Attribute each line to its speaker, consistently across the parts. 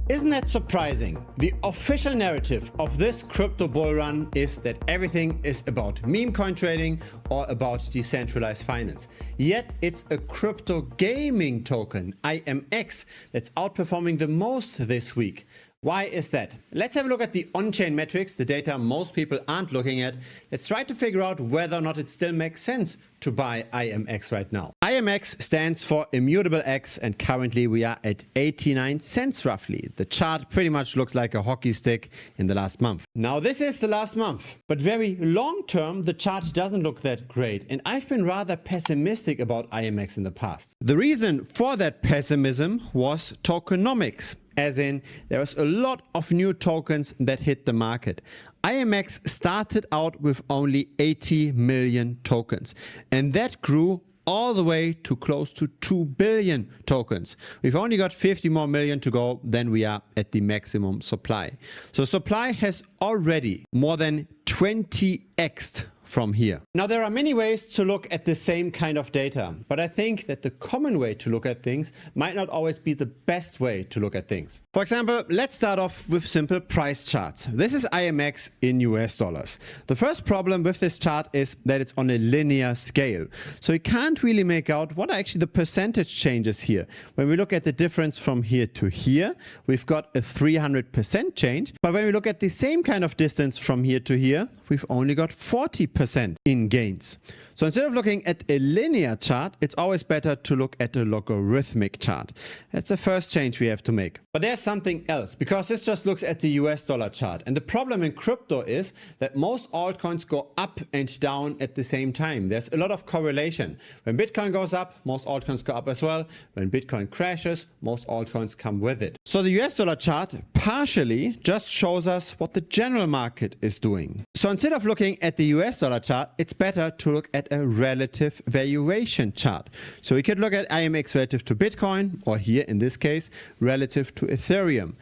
Speaker 1: Isn't that surprising? The official narrative of this crypto bull run is that everything is about meme coin trading or about decentralized finance. Yet it's a crypto gaming token, IMX, that's outperforming the most this week. Why is that? Let's have a look at the on-chain metrics, the data most people aren't looking at. Let's try to figure out whether or not it still makes sense to buy IMX right now. IMX stands for ImmutableX, and currently we are at 89 cents roughly. The chart pretty much looks like a hockey stick in the last month. Now this is the last month, but very long term the chart doesn't look that great, and I've been rather pessimistic about IMX in the past. The reason for that pessimism was tokenomics. As in, there was a lot of new tokens that hit the market. IMX started out with only 80 million tokens, and that grew all the way to close to 2 billion tokens. We've only got 50 more million to go, then we are at the maximum supply. So supply has already more than 20x'd from here. Now there are many ways to look at the same kind of data, but I think that the common way to look at things might not always be the best way to look at things. For example, let's start off with simple price charts. This is IMX in US dollars. The first problem with this chart is that it's on a linear scale. So you can't really make out what are actually the percentage changes here. When we look at the difference from here to here, we've got a 300% change. But when we look at the same kind of distance from here to here, we've only got 40% in gains. So instead of looking at a linear chart, it's always better to look at a logarithmic chart. That's the first change we have to make. But there's something else, because this just looks at the US dollar chart. And the problem in crypto is that most altcoins go up and down at the same time. There's a lot of correlation. When Bitcoin goes up, most altcoins go up as well. When Bitcoin crashes, most altcoins come with it. So the US dollar chart partially just shows us what the general market is doing. So instead of looking at the US dollar chart, it's better to look at a relative valuation chart. So we could look at IMX relative to Bitcoin, or here in this case, relative to Ethereum.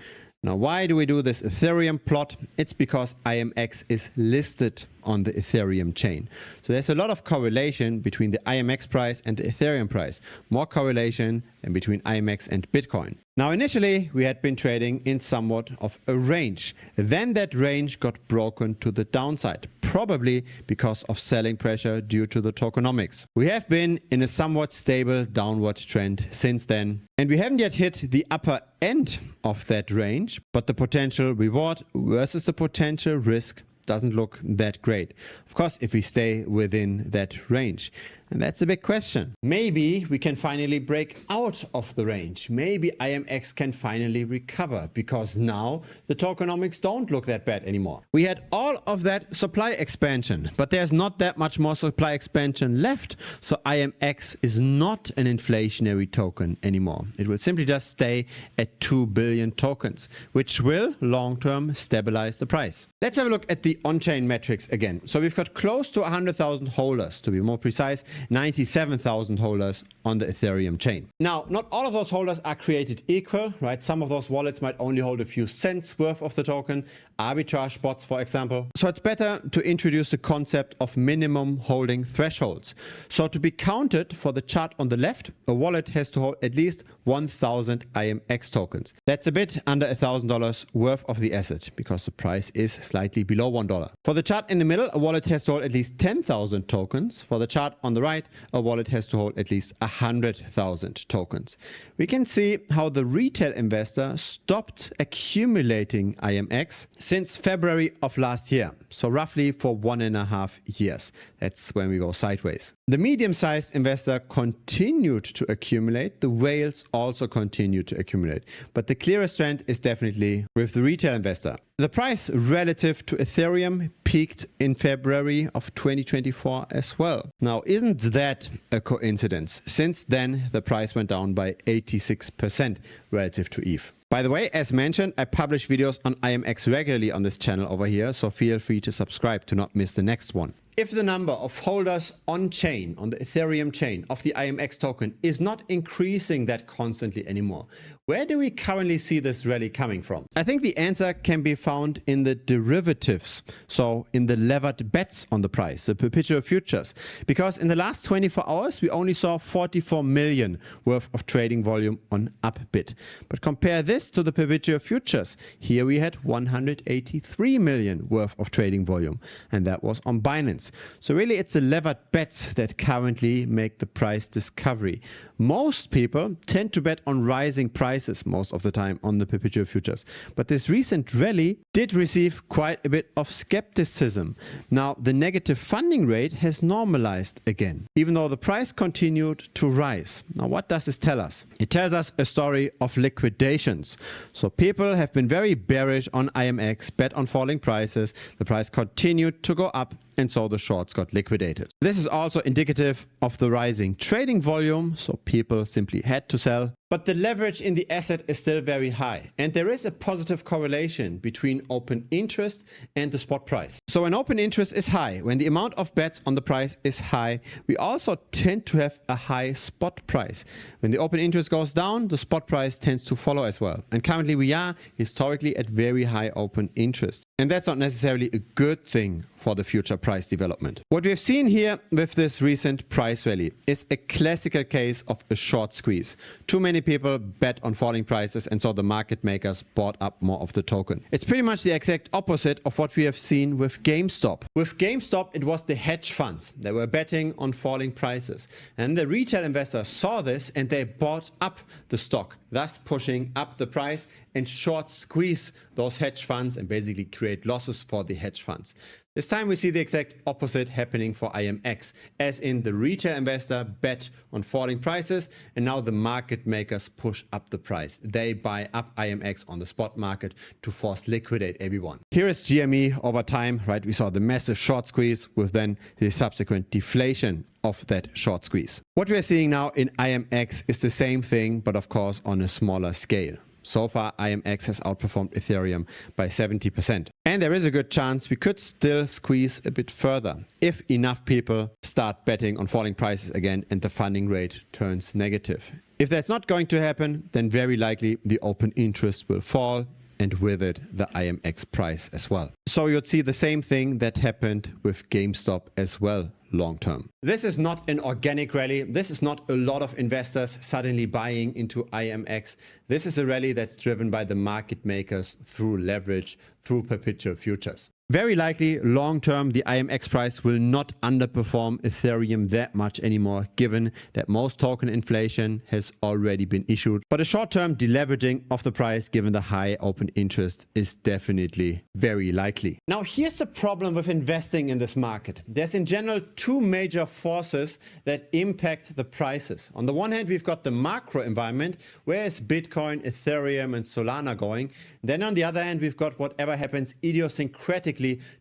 Speaker 1: Now, why do we do this Ethereum plot? It's because IMX is listed on the Ethereum chain. So there's a lot of correlation between the IMX price and the Ethereum price. More correlation than between IMX and Bitcoin. Now, initially, we had been trading in somewhat of a range. Then that range got broken to the downside, probably because of selling pressure due to the tokenomics. We have been in a somewhat stable downward trend since then, and we haven't yet hit the upper end of that range, but the potential reward versus the potential risk doesn't look that great. Of course, if we stay within that range. And that's a big question. Maybe we can finally break out of the range. Maybe IMX can finally recover, because now the tokenomics don't look that bad anymore. We had all of that supply expansion, but there's not that much more supply expansion left. So IMX is not an inflationary token anymore. It will simply just stay at 2 billion tokens, which will long-term stabilize the price. Let's have a look at the on-chain metrics again. So we've got close to 100,000 holders, to be more precise, 97,000 holders on the Ethereum chain. Now, not all of those holders are created equal, right? Some of those wallets might only hold a few cents worth of the token, arbitrage bots, for example. So it's better to introduce the concept of minimum holding thresholds. So to be counted for the chart on the left, a wallet has to hold at least 1,000 IMX tokens. That's a bit under $1,000 worth of the asset, because the price is slightly below $1. For the chart in the middle, a wallet has to hold at least 10,000 tokens. For the chart on the right, a wallet has to hold at least 100,000 tokens. We can see how the retail investor stopped accumulating IMX since February of last year. So roughly for 1.5 years. That's when we go sideways. The medium-sized investor continued to accumulate. The whales also continued to accumulate. But the clearest trend is definitely with the retail investor. The price relative to Ethereum peaked in February of 2024 as well. Now, isn't that a coincidence? Since then, the price went down by 86% relative to ETH. By the way, as mentioned, I publish videos on IMX regularly on this channel over here, so feel free to subscribe to not miss the next one. If the number of holders on chain, on the Ethereum chain of the IMX token is not increasing that constantly anymore, Where do we currently see this rally coming from? I think the answer can be found in the derivatives, so in the levered bets on the price, the perpetual futures. Because in the last 24 hours, we only saw 44 million worth of trading volume on Upbit. But compare this to the perpetual futures. Here we had 183 million worth of trading volume, and that was on Binance. So really it's the levered bets that currently make the price discovery. Most people tend to bet on rising prices most of the time on the perpetual futures. But this recent rally did receive quite a bit of skepticism. Now, the negative funding rate has normalized again, even though the price continued to rise. Now, what does this tell us? It tells us a story of liquidations. So people have been very bearish on IMX, bet on falling prices. The price continued to go up, and so the shorts got liquidated. This is also indicative of the rising trading volume, so people simply had to sell. But the leverage in the asset is still very high, and there is a positive correlation between open interest and the spot price. So when open interest is high, when the amount of bets on the price is high, we also tend to have a high spot price. When the open interest goes down, the spot price tends to follow as well. And currently we are historically at very high open interest. And that's not necessarily a good thing for the future price development. What we have seen here with this recent price rally is a classical case of a short squeeze. Too many people bet on falling prices, and so the market makers bought up more of the token. It's pretty much the exact opposite of what we have seen with GameStop. With GameStop, it was the hedge funds that were betting on falling prices. And the retail investors saw this and they bought up the stock, thus pushing up the price and short squeeze those hedge funds and basically create losses for the hedge funds. This time we see the exact opposite happening for IMX, as in the retail investor bet on falling prices and now the market makers push up the price. They buy up IMX on the spot market to force liquidate everyone. Here is GME over time, right? We saw the massive short squeeze with then the subsequent deflation of that short squeeze. What we are seeing now in IMX is the same thing, but of course on a smaller scale. So far, IMX has outperformed Ethereum by 70%. And there is a good chance we could still squeeze a bit further if enough people start betting on falling prices again and the funding rate turns negative. If that's not going to happen, then very likely the open interest will fall, and with it the IMX price as well. So you'd see the same thing that happened with GameStop as well long term. This is not an organic rally. This is not a lot of investors suddenly buying into IMX. This is a rally that's driven by the market makers through leverage, through perpetual futures. Very likely, long term, the IMX price will not underperform Ethereum that much anymore, given that most token inflation has already been issued. But a short-term deleveraging of the price, given the high open interest, is definitely very likely. Now, here's the problem with investing in this market. There's in general two major forces that impact the prices. On the one hand, we've got the macro environment. Where is Bitcoin, Ethereum, and Solana going? Then on the other hand, we've got whatever happens idiosyncratically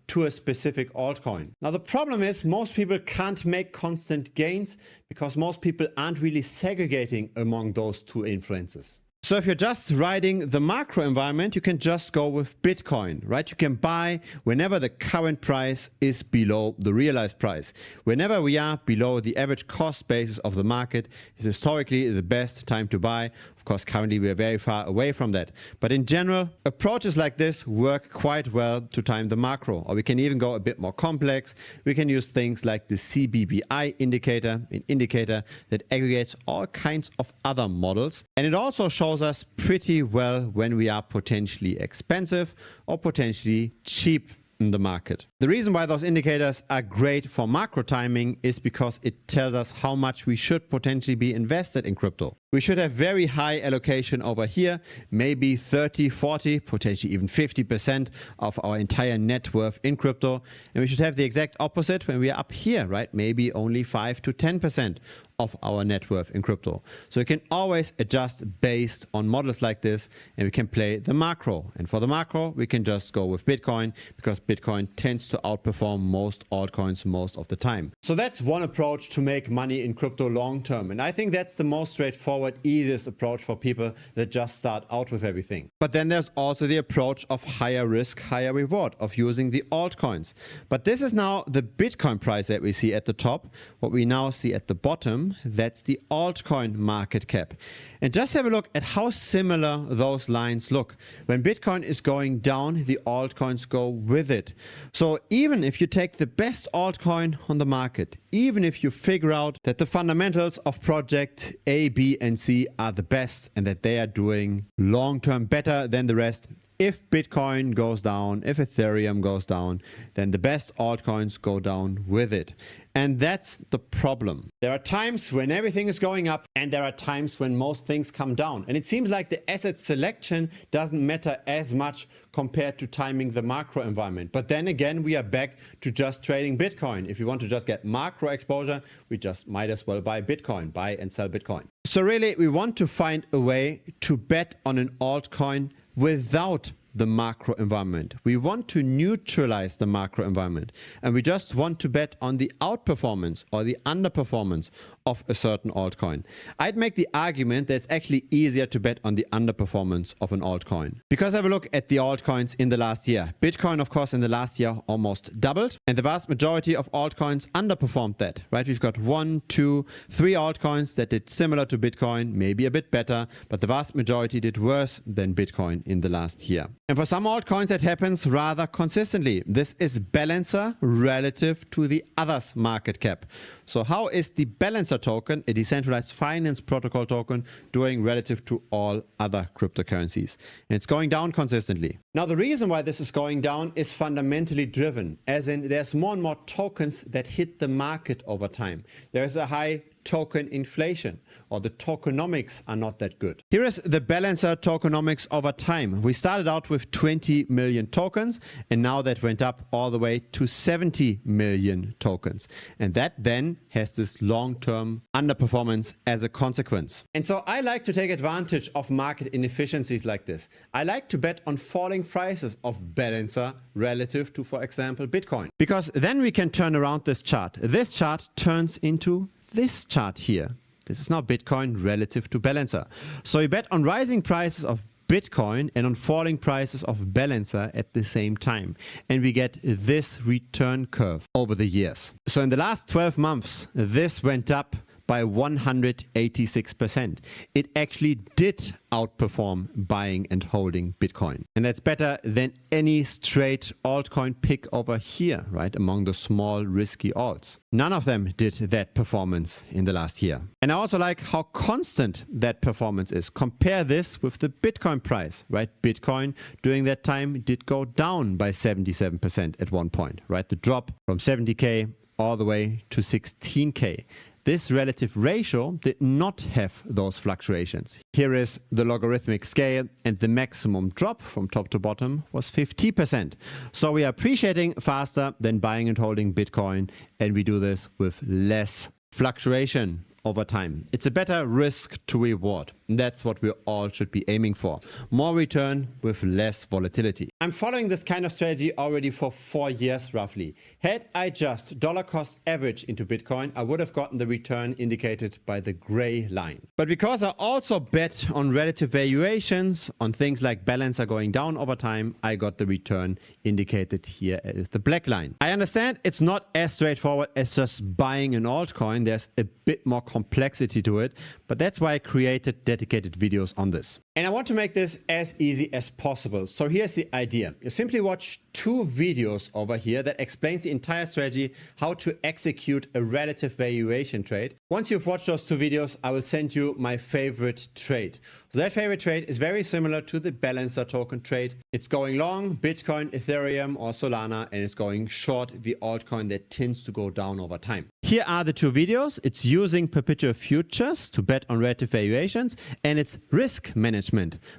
Speaker 1: to a specific altcoin. Now the problem is most people can't make constant gains because most people aren't really segregating among those two influences. So if you're just riding the macro environment, you can just go with Bitcoin, right? You can buy whenever the current price is below the realized price. Whenever we are below the average cost basis of the market is historically the best time to buy. Of course, currently we are very far away from that. But in general, approaches like this work quite well to time the macro. Or we can even go a bit more complex. We can use things like the CBBI indicator, an indicator that aggregates all kinds of other models. And it also shows us pretty well when we are potentially expensive or potentially cheap in the market. The reason why those indicators are great for macro timing is because it tells us how much we should potentially be invested in crypto. We should have very high allocation over here, maybe 30, 40, potentially even 50% of our entire net worth in crypto. And we should have the exact opposite when we are up here, right? Maybe only 5 to 10% of our net worth in crypto. So we can always adjust based on models like this, and we can play the macro. And for the macro, we can just go with Bitcoin because Bitcoin tends to outperform most altcoins most of the time. So that's one approach to make money in crypto long term. And I think that's the most straightforward straightforward, easiest approach for people that just start out with everything. But then there's also the approach of higher risk, higher reward, of using the altcoins. But this is now the Bitcoin price that we see at the top. What we now see at the bottom, that's the altcoin market cap. And just have a look at how similar those lines look. When Bitcoin is going down, the altcoins go with it. So even if you take the best altcoin on the market, even if you figure out that the fundamentals of project A, B, and C are the best and that they are doing long-term better than the rest, if Bitcoin goes down, if Ethereum goes down, then the best altcoins go down with it. And that's the problem. There are times when everything is going up and there are times when most things come down. And it seems like the asset selection doesn't matter as much compared to timing the macro environment. But then again, we are back to just trading Bitcoin. If you want to just get macro exposure, we just might as well buy Bitcoin, buy and sell Bitcoin. So really, we want to find a way to bet on an altcoin without the macro environment. We want to neutralize the macro environment, and we just want to bet on the outperformance or the underperformance of a certain altcoin. I'd make the argument that it's actually easier to bet on the underperformance of an altcoin. Because have a look at the altcoins in the last year. Bitcoin, of course, in the last year almost doubled, and the vast majority of altcoins underperformed that, right? We've got 1, 2, 3 altcoins that did similar to Bitcoin, maybe a bit better, but the vast majority did worse than Bitcoin in the last year. And for some altcoins, that happens rather consistently. This is Balancer relative to the others market cap. So how is the Balancer token, a decentralized finance protocol token, doing relative to all other cryptocurrencies? And it's going down consistently. Now, the reason why this is going down is fundamentally driven, as in there's more and more tokens that hit the market over time. There's a high token inflation, or the tokenomics are not that good. Here is the Balancer tokenomics over time. We started out with 20 million tokens, and now that went up all the way to 70 million tokens. And that then has this long-term underperformance as a consequence. And so I like to take advantage of market inefficiencies like this. I like to bet on falling prices of Balancer relative to, for example, Bitcoin. Because then we can turn around this chart. This chart turns into this chart here. This is now Bitcoin relative to Balancer. So we bet on rising prices of Bitcoin and on falling prices of Balancer at the same time. And we get this return curve over the years. So in the last 12 months, this went up by 186%. It actually did outperform buying and holding Bitcoin. And that's better than any straight altcoin pick over here, right? Among the small risky alts. None of them did that performance in the last year. And I also like how constant that performance is. Compare this with the Bitcoin price, right? Bitcoin during that time did go down by 77% at one point, right? The drop from 70K all the way to 16K. This relative ratio did not have those fluctuations. Here is the logarithmic scale, and the maximum drop from top to bottom was 50%. So we are appreciating faster than buying and holding Bitcoin, and we do this with less fluctuation over time. It's a better risk to reward. That's what we all should be aiming for. More return with less volatility. I'm following this kind of strategy already for 4 years roughly. Had I just dollar cost average into Bitcoin, I would have gotten the return indicated by the gray line. But because I also bet on relative valuations, on things like Balancer going down over time, I got the return indicated here as the black line. I understand it's not as straightforward as just buying an altcoin. There's a bit more complexity to it, but that's why I created dedicated videos on this. And I want to make this as easy as possible. So here's the idea. You simply watch 2 videos over here that explains the entire strategy, how to execute a relative valuation trade. Once you've watched those 2 videos, I will send you my favorite trade. So that favorite trade is very similar to the Balancer token trade. It's going long Bitcoin, Ethereum, or Solana, and it's going short the altcoin that tends to go down over time. Here are the 2 videos. It's using perpetual futures to bet on relative valuations, and it's risk management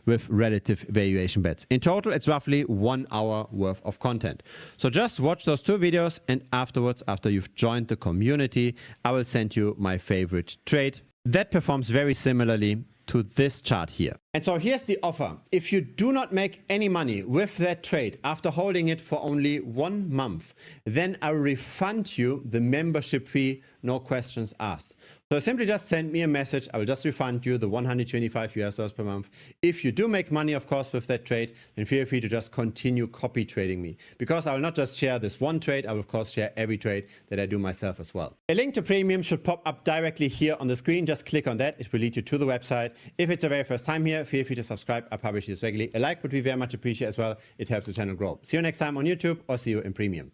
Speaker 1: with relative valuation bets. In total, it's roughly 1 hour worth of content. So just watch those 2 videos, and afterwards, after you've joined the community, I will send you my favorite trade that performs very similarly to this chart here. And so here's the offer. If you do not make any money with that trade after holding it for only 1 month, then I'll refund you the membership fee, no questions asked. So simply just send me a message. I will just refund you the $125 per month. If you do make money, of course, with that trade, then feel free to just continue copy trading me. Because I will not just share this one trade, I will of course share every trade that I do myself as well. A link to Premium should pop up directly here on the screen. Just click on that. It will lead you to the website. If it's your very first time here, feel free to subscribe. I publish this regularly. A like would be very much appreciated as well. It helps the channel grow. See you next time on YouTube or see you in Premium.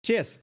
Speaker 1: Cheers.